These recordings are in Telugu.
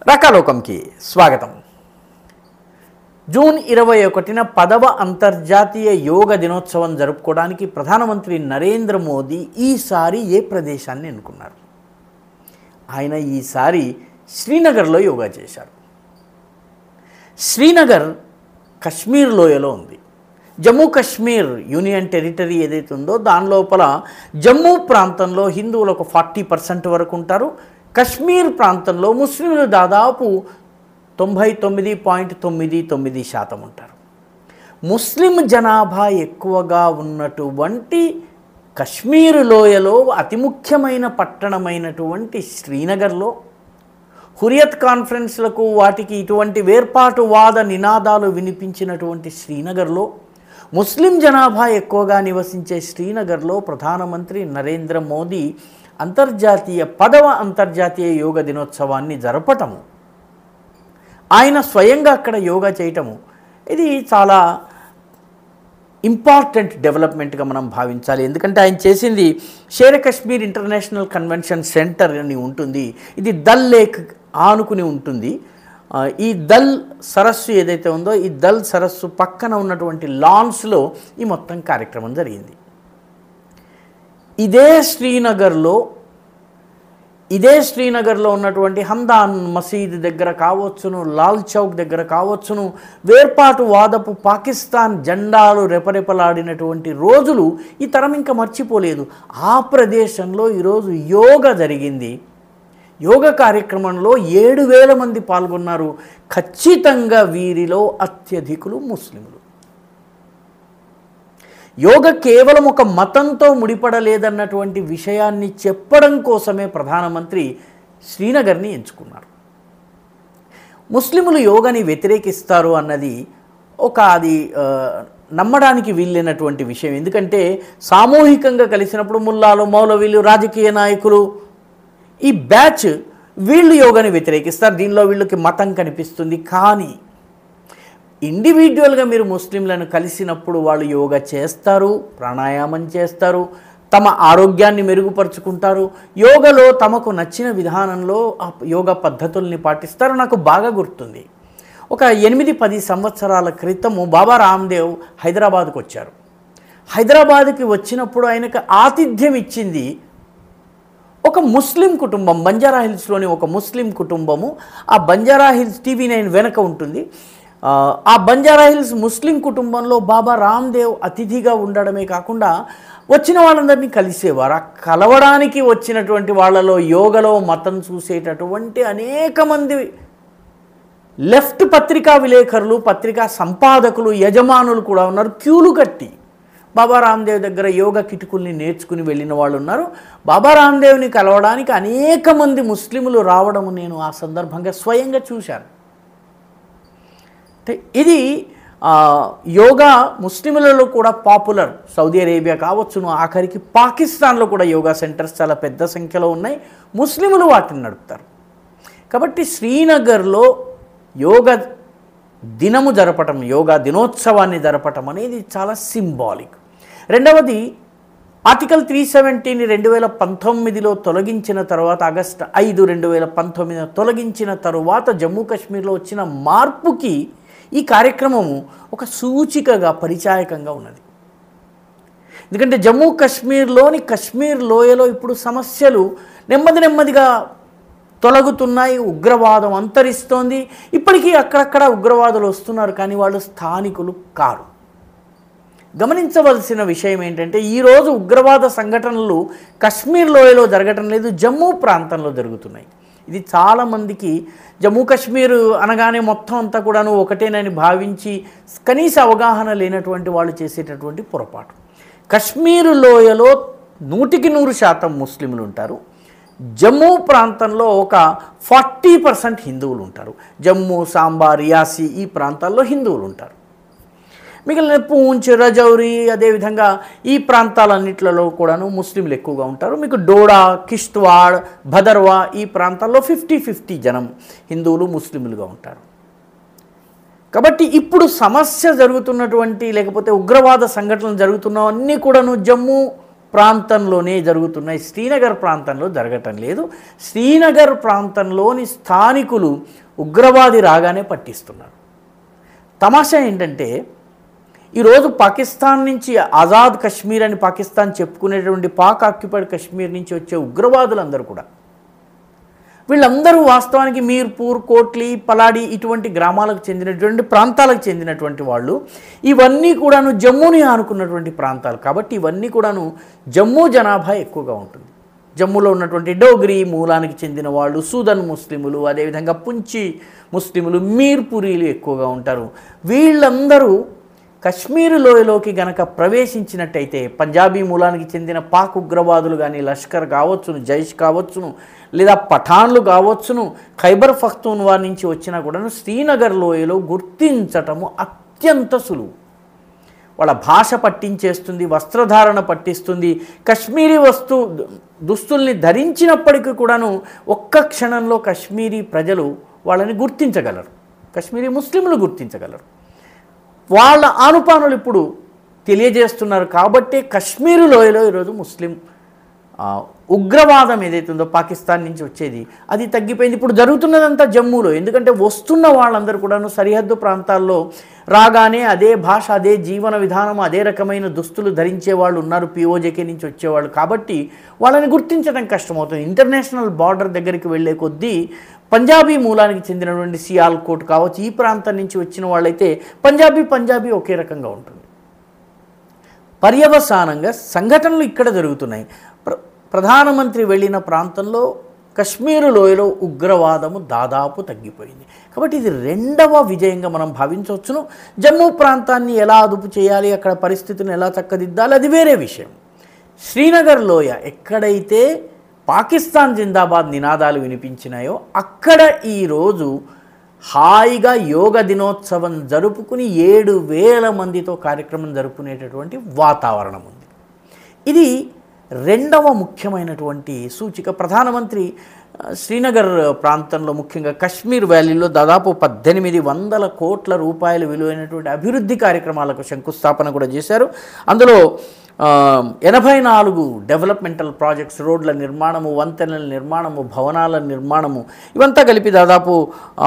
రకాలోకంకి స్వాగతం. జూన్ 21న 10వ అంతర్జాతీయ యోగ దినోత్సవం జరుపుకోవడానికి ప్రధానమంత్రి నరేంద్ర మోదీ ఈసారి ఏ ప్రదేశాన్ని ఎన్నుకున్నారు? ఆయన ఈసారి శ్రీనగర్లో యోగా చేశారు. శ్రీనగర్ కశ్మీర్ లోయలో ఉంది. జమ్మూ కాశ్మీర్ యూనియన్ టెరిటరీ ఏదైతే ఉందో దాని లోపల జమ్మూ ప్రాంతంలో హిందువులు ఒక 40% వరకు ఉంటారు. కశ్మీర్ ప్రాంతంలో ముస్లింలు దాదాపు 99.99% ఉంటారు. ముస్లిం జనాభా ఎక్కువగా ఉన్నటువంటి కశ్మీర్ లోయలో అతి ముఖ్యమైన పట్టణమైనటువంటి శ్రీనగర్లో హురియత్ కాన్ఫరెన్స్లకు వాటికి ఇటువంటి వేర్పాటువాద నినాదాలు వినిపించినటువంటి శ్రీనగర్లో ముస్లిం జనాభా ఎక్కువగా నివసించే శ్రీనగర్లో ప్రధానమంత్రి నరేంద్ర మోదీ 10వ అంతర్జాతీయ యోగ దినోత్సవాన్ని జరపటము, ఆయన స్వయంగా అక్కడ యోగా చేయటము, ఇది చాలా ఇంపార్టెంట్ డెవలప్మెంట్గా మనం భావించాలి. ఎందుకంటే ఆయన చేసింది share Kashmir international convention centre అని ఉంటుంది. ఇది దల్ లేక్ ఆనుకుని ఉంటుంది. ఈ దల్ సరస్సు ఏదైతే ఉందో ఈ దల్ సరస్సు పక్కన ఉన్నటువంటి లాన్స్లో ఈ మొత్తం కార్యక్రమం జరిగింది. ఇదే శ్రీనగర్లో ఉన్నటువంటి హందాన్ మసీద్ దగ్గర కావచ్చును, లాల్ చౌక్ దగ్గర కావచ్చును, వేర్పాటువాదపు పాకిస్తాన్ జెండాలు రెపరెపలాడినటువంటి రోజులు ఈ తరం ఇంకా మర్చిపోలేదు. ఆ ప్రదేశంలో ఈరోజు యోగా జరిగింది. యోగ కార్యక్రమంలో 7,000 మంది పాల్గొన్నారు. ఖచ్చితంగా వీరిలో అత్యధికులు ముస్లింలు. యోగ కేవలం ఒక మతంతో ముడిపడలేదన్నటువంటి విషయాన్ని చెప్పడం కోసమే ప్రధానమంత్రి శ్రీనగర్ని ఎంచుకున్నారు. ముస్లింలు యోగాని వ్యతిరేకిస్తారు అన్నది అది నమ్మడానికి వీలైనటువంటి విషయం. ఎందుకంటే సామూహికంగా కలిసినప్పుడు ముల్లాలు, మౌలవీలు, రాజకీయ నాయకులు ఈ బ్యాచ్ వీళ్ళు యోగాని వ్యతిరేకిస్తారు. దీనిలో వీళ్ళకి మతం కనిపిస్తుంది. కానీ ఇండివిజువల్గా మీరు ముస్లింలను కలిసినప్పుడు వాళ్ళు యోగా చేస్తారు, ప్రాణాయామం చేస్తారు, తమ ఆరోగ్యాన్ని మెరుగుపరుచుకుంటారు, యోగలో తమకు నచ్చిన విధానంలో ఆ యోగా పద్ధతుల్ని పాటిస్తారు. నాకు బాగా గుర్తుంది, ఒక 8-10 సంవత్సరాల క్రితము బాబా రామ్దేవ్ హైదరాబాద్కు వచ్చారు. హైదరాబాద్కి వచ్చినప్పుడు ఆయనకు ఆతిథ్యం ఇచ్చింది ఒక ముస్లిం కుటుంబం. బంజారా హిల్స్లోని ఒక ముస్లిం కుటుంబము. ఆ బంజారా హిల్స్ TV9 వెనక ఉంటుంది. ఆ బంజారా హిల్స్ ముస్లిం కుటుంబంలో బాబా రామ్దేవ్ అతిథిగా ఉండడమే కాకుండా వచ్చిన వాళ్ళందరినీ కలిసేవారు. ఆ కలవడానికి వచ్చినటువంటి వాళ్ళలో యోగలో మతం చూసేటటువంటి అనేక మంది లెఫ్ట్ పత్రికా విలేకరులు, పత్రికా సంపాదకులు, యజమానులు కూడా ఉన్నారు. క్యూలు కట్టి బాబా రామ్దేవ్ దగ్గర యోగ కిటుకుల్ని నేర్చుకుని వెళ్ళిన వాళ్ళు ఉన్నారు. బాబా రామ్దేవ్ని కలవడానికి అనేక మంది ముస్లింలు రావడం నేను ఆ సందర్భంగా స్వయంగా చూశాను. ఇది యోగా ముస్లింలలో కూడా పాపులర్. సౌదీ అరేబియా కావచ్చును, ఆఖరికి పాకిస్తాన్లో కూడా యోగా సెంటర్స్ చాలా పెద్ద సంఖ్యలో ఉన్నాయి. ముస్లింలు వాటిని నడుపుతారు. కాబట్టి శ్రీనగర్లో యోగా దినము జరపటం, యోగా దినోత్సవాన్ని జరపటం అనేది చాలా సింబాలిక్. రెండవది, ఆర్టికల్ 370ని 2019లో తొలగించిన తర్వాత, ఆగస్టు 5, 2019 తొలగించిన తరువాత జమ్మూ కాశ్మీర్లో వచ్చిన మార్పుకి ఈ కార్యక్రమము ఒక సూచికగా, పరిచాయకంగా ఉన్నది. ఎందుకంటే జమ్మూ కాశ్మీర్లోని కశ్మీర్ లోయలో ఇప్పుడు సమస్యలు నెమ్మదిగా తొలగుతున్నాయి. ఉగ్రవాదం అంతరిస్తోంది. ఇప్పటికీ అక్కడక్కడ ఉగ్రవాదులు వస్తున్నారు, కానీ వాళ్ళు స్థానికులు కారు. గమనించవలసిన విషయం ఏంటంటే ఈరోజు ఉగ్రవాద సంఘటనలు కశ్మీర్ లోయలో జరగటం లేదు, జమ్మూ ప్రాంతంలో జరుగుతున్నాయి. ఇది చాలామందికి జమ్మూ కాశ్మీర్ అనగానే మొత్తం అంతా కూడాను ఒకటేనని భావించి కనీస అవగాహన లేనటువంటి వాళ్ళు చేసేటటువంటి పొరపాటు. కశ్మీర్ లోయలో 100% ముస్లింలు ఉంటారు. జమ్మూ ప్రాంతంలో ఒక 40% హిందువులు ఉంటారు. జమ్మూ, సాంబా, రియాసీ ఈ ప్రాంతాల్లో హిందువులు ఉంటారు. మిగిలిన పూంచ్, రజౌరి, అదేవిధంగా ఈ ప్రాంతాలన్నింటిలో కూడాను ముస్లింలు ఎక్కువగా ఉంటారు. మీకు డోడా, కిష్త్వాడ్, భదర్వా ఈ ప్రాంతాల్లో 50-50 జనం హిందువులు, ముస్లింలుగా ఉంటారు. కాబట్టి ఇప్పుడు సమస్య జరుగుతున్నటువంటి లేకపోతే ఉగ్రవాద సంఘటనలు జరుగుతున్నవన్నీ కూడాను జమ్మూ ప్రాంతంలోనే జరుగుతున్నాయి, శ్రీనగర్ ప్రాంతంలో జరగటం లేదు. శ్రీనగర్ ప్రాంతంలోని స్థానికులు ఉగ్రవాది రాగానే పట్టిస్తున్నారు. తమాషా ఏంటంటే ఈరోజు పాకిస్తాన్ నుంచి ఆజాద్ కశ్మీర్ అని పాకిస్తాన్ చెప్పుకునేటువంటి పాక్ ఆక్యుపైడ్ కశ్మీర్ నుంచి వచ్చే ఉగ్రవాదులందరూ కూడా, వీళ్ళందరూ వాస్తవానికి మీర్పూర్, కోట్లీ, పలాడి ఇటువంటి గ్రామాలకు చెందినటువంటి ప్రాంతాలకు చెందినటువంటి వాళ్ళు. ఇవన్నీ కూడాను జమ్మూని ఆనుకున్నటువంటి ప్రాంతాలు కాబట్టి ఇవన్నీ కూడాను జమ్మూ జనాభా ఎక్కువగా ఉంటుంది. జమ్మూలో ఉన్నటువంటి డోగ్రీ మూలానికి చెందిన వాళ్ళు, సూదన్ ముస్లిములు, అదేవిధంగా పుంచి ముస్లిములు, మీర్పురీలు ఎక్కువగా ఉంటారు. వీళ్ళందరూ కశ్మీర్ లోయలోకి గనక ప్రవేశించినట్టయితే పంజాబీ మూలానికి చెందిన పాక్ ఉగ్రవాదులు కానీ, లష్కర్ కావచ్చును, జైష్ కావచ్చును, లేదా పఠాన్లు కావచ్చును, ఖైబర్ పఖ్తూన్వా నుంచి వచ్చినా కూడాను శ్రీనగర్ లోయలో గుర్తించటము అత్యంత సులువు. వాళ్ళ భాష పట్టించేస్తుంది, వస్త్రధారణ పట్టిస్తుంది. కశ్మీరీ దుస్తుల్ని ధరించినప్పటికీ కూడాను ఒక్క క్షణంలో కశ్మీరీ ప్రజలు వాళ్ళని గుర్తించగలరు, కశ్మీరీ ముస్లింలు గుర్తించగలరు. వాళ్ళ ఆనుపానులు ఇప్పుడు తెలియజేస్తున్నారు. కాబట్టి కశ్మీర్ లోయలో ఈరోజు ముస్లిం ఉగ్రవాదం ఏదైతే ఉందో పాకిస్తాన్ నుంచి వచ్చేది అది తగ్గిపోయింది. ఇప్పుడు జరుగుతున్నదంతా జమ్మూలో. ఎందుకంటే వస్తున్న వాళ్ళందరూ కూడాను సరిహద్దు ప్రాంతాల్లో రాగానే అదే భాష, అదే జీవన విధానం, అదే రకమైన దుస్తులు ధరించే వాళ్ళు ఉన్నారు, పిఓజేకే నుంచి వచ్చేవాళ్ళు. కాబట్టి వాళ్ళని గుర్తించడం కష్టమవుతుంది. ఇంటర్నేషనల్ బార్డర్ దగ్గరికి వెళ్ళే కొద్దీ పంజాబీ మూలానికి చెందినటువంటి సియాల్కోట్ కావచ్చు, ఈ ప్రాంతం నుంచి వచ్చిన వాళ్ళైతే పంజాబీ ఒకే రకంగా ఉంటుంది. పర్యవసానంగా సంఘటనలు ఇక్కడ జరుగుతున్నాయి. ప్రధానమంత్రి వెళ్ళిన ప్రాంతంలో కశ్మీరు లోయలో ఉగ్రవాదము దాదాపు తగ్గిపోయింది. కాబట్టి ఇది రెండవ విజయంగా మనం భావించవచ్చును. జమ్మూ ప్రాంతాన్ని ఎలా అదుపు చేయాలి, అక్కడ పరిస్థితిని ఎలా చక్కదిద్దాలి, అది వేరే విషయం. శ్రీనగర్ లోయ ఎక్కడైతే పాకిస్తాన్ జిందాబాద్ నినాదాలు వినిపించినాయో అక్కడ ఈరోజు హాయిగా యోగ దినోత్సవం జరుపుకుని 7,000 మందితో కార్యక్రమం జరుపుకునేటటువంటి వాతావరణం ఉంది. ఇది రెండవ ముఖ్యమైనటువంటి సూచిక. ప్రధానమంత్రి శ్రీనగర్ ప్రాంతంలో ముఖ్యంగా కశ్మీర్ వ్యాలీలో దాదాపు 1,800 కోట్ల రూపాయల విలువైనటువంటి అభివృద్ధి కార్యక్రమాలకు శంకుస్థాపన కూడా చేశారు. అందులో 84 డెవలప్మెంటల్ ప్రాజెక్ట్స్, రోడ్ల నిర్మాణము, వంతెనల నిర్మాణము, భవనాల నిర్మాణము, ఇవంతా కలిపి దాదాపు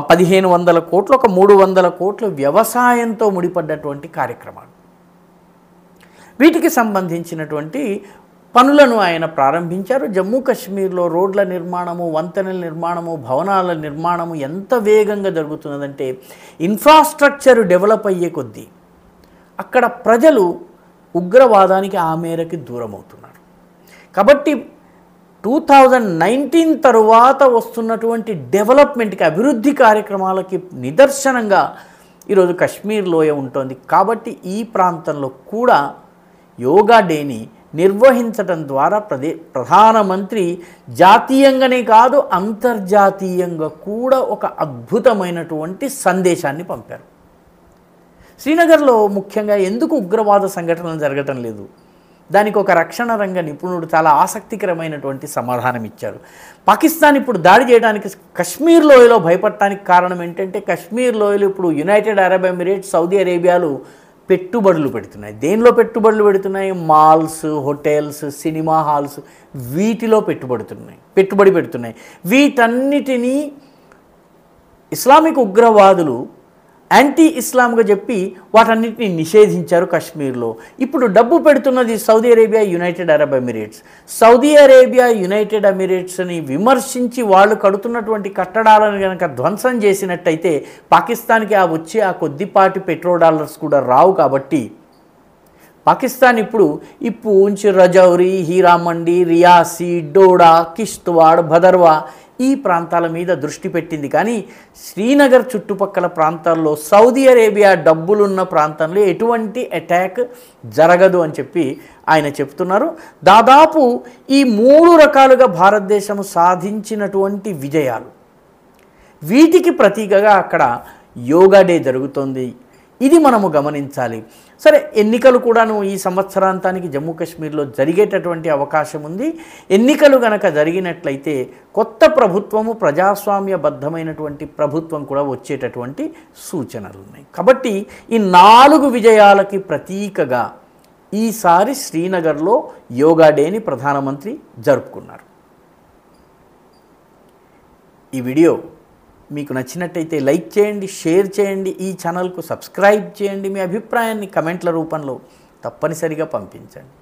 1,500 కోట్లు, ఒక 300 కోట్లు వ్యవసాయంతో ముడిపడ్డటువంటి కార్యక్రమాలు. వీటికి సంబంధించినటువంటి పనులను ఆయన ప్రారంభించారు. జమ్మూ కాశ్మీర్లో రోడ్ల నిర్మాణము, వంతెనల నిర్మాణము, భవనాల నిర్మాణము ఎంత వేగంగా జరుగుతున్నదంటే ఇన్ఫ్రాస్ట్రక్చర్ డెవలప్ అయ్యే కొద్దీ అక్కడ ప్రజలు ఉగ్రవాదానికి ఆ మేరకి దూరం అవుతున్నారు. కాబట్టి 2019 తరువాత వస్తున్నటువంటి డెవలప్మెంట్కి, అభివృద్ధి కార్యక్రమాలకి నిదర్శనంగా ఈరోజు కశ్మీర్ లోయ ఉంటుంది. కాబట్టి ఈ ప్రాంతంలో కూడా యోగా డేని నిర్వహించడం ద్వారా ప్రధానమంత్రి జాతీయంగానే కాదు అంతర్జాతీయంగా కూడా ఒక అద్భుతమైనటువంటి సందేశాన్ని పంపారు. శ్రీనగర్లో ముఖ్యంగా ఎందుకు ఉగ్రవాద సంఘటనలు జరగటం లేదు, దానికి ఒక రక్షణ రంగ నిపుణుడు చాలా ఆసక్తికరమైనటువంటి సమాధానం ఇచ్చారు. పాకిస్తాన్ ఇప్పుడు దాడి చేయడానికి కశ్మీర్ లోయలో భయపడటానికి కారణం ఏంటంటే కశ్మీర్ లోయలో ఇప్పుడు యునైటెడ్ అరబ్ ఎమిరేట్స్, సౌదీ అరేబియాలు పెట్టుబడులు పెడుతున్నాయి. దేనిలో పెట్టుబడులు పెడుతున్నాయి? మాల్స్, హోటల్స్, సినిమా హాల్స్, వీటిలో పెట్టుబడి పెడుతున్నాయి. వీటన్నిటినీ ఇస్లామిక్ ఉగ్రవాదులు యాంటీ ఇస్లాంగా చెప్పి వాటన్నిటిని నిషేధించారు కశ్మీర్లో. ఇప్పుడు డబ్బు పెడుతున్నది Saudi Arabia, United Arab Emirates. Saudi Arabia, United ఎమిరేట్స్ని విమర్శించి వాళ్ళు కడుతున్నటువంటి కట్టడాలను కనుక ధ్వంసం చేసినట్టయితే పాకిస్తాన్కి వచ్చే ఆ కొద్దిపాటి $పెట్రోడాలర్స్ కూడా రావు. కాబట్టి పాకిస్తాన్ ఇప్పుడు ఈ పూంచ్, రజౌరి, హీరామండి, రియాసీ, డోడా, కిష్త్వాడ్, భదర్వా ఈ ప్రాంతాల మీద దృష్టి పెట్టింది. కానీ శ్రీనగర్ చుట్టుపక్కల ప్రాంతాల్లో సౌదీ అరేబియా డబ్బులున్న ప్రాంతంలో ఎటువంటి అటాక్ జరగదు అని చెప్పి ఆయన చెప్తున్నారు. దాదాపు ఈ 3 రకాలుగా భారతదేశం సాధించినటువంటి విజయాలు, వీటికి ప్రతీకగా అక్కడ యోగా డే జరుగుతోంది. ఇది మనము గమనించాలి. సరే, ఎన్నికలు కూడాను ఈ సంవత్సరాంతానికి జమ్మూ కాశ్మీర్లో జరిగేటటువంటి అవకాశం ఉంది. ఎన్నికలు గనక జరిగినట్లయితే కొత్త ప్రభుత్వము, ప్రజాస్వామ్యబద్ధమైనటువంటి ప్రభుత్వం కూడా వచ్చేటటువంటి సూచనలు ఉన్నాయి. కాబట్టి ఈ 4 విజయాలకి ప్రతీకగా ఈసారి శ్రీనగర్లో యోగా డేని ప్రధానమంత్రి జరుపుకున్నారు. ఈ వీడియో మీకు నచ్చినట్టయితే లైక్ చేయండి, షేర్ చేయండి, ఈ ఛానల్కు సబ్స్క్రైబ్ చేయండి. మీ అభిప్రాయాన్ని కమెంట్ల రూపంలో తప్పనిసరిగా పంపించండి.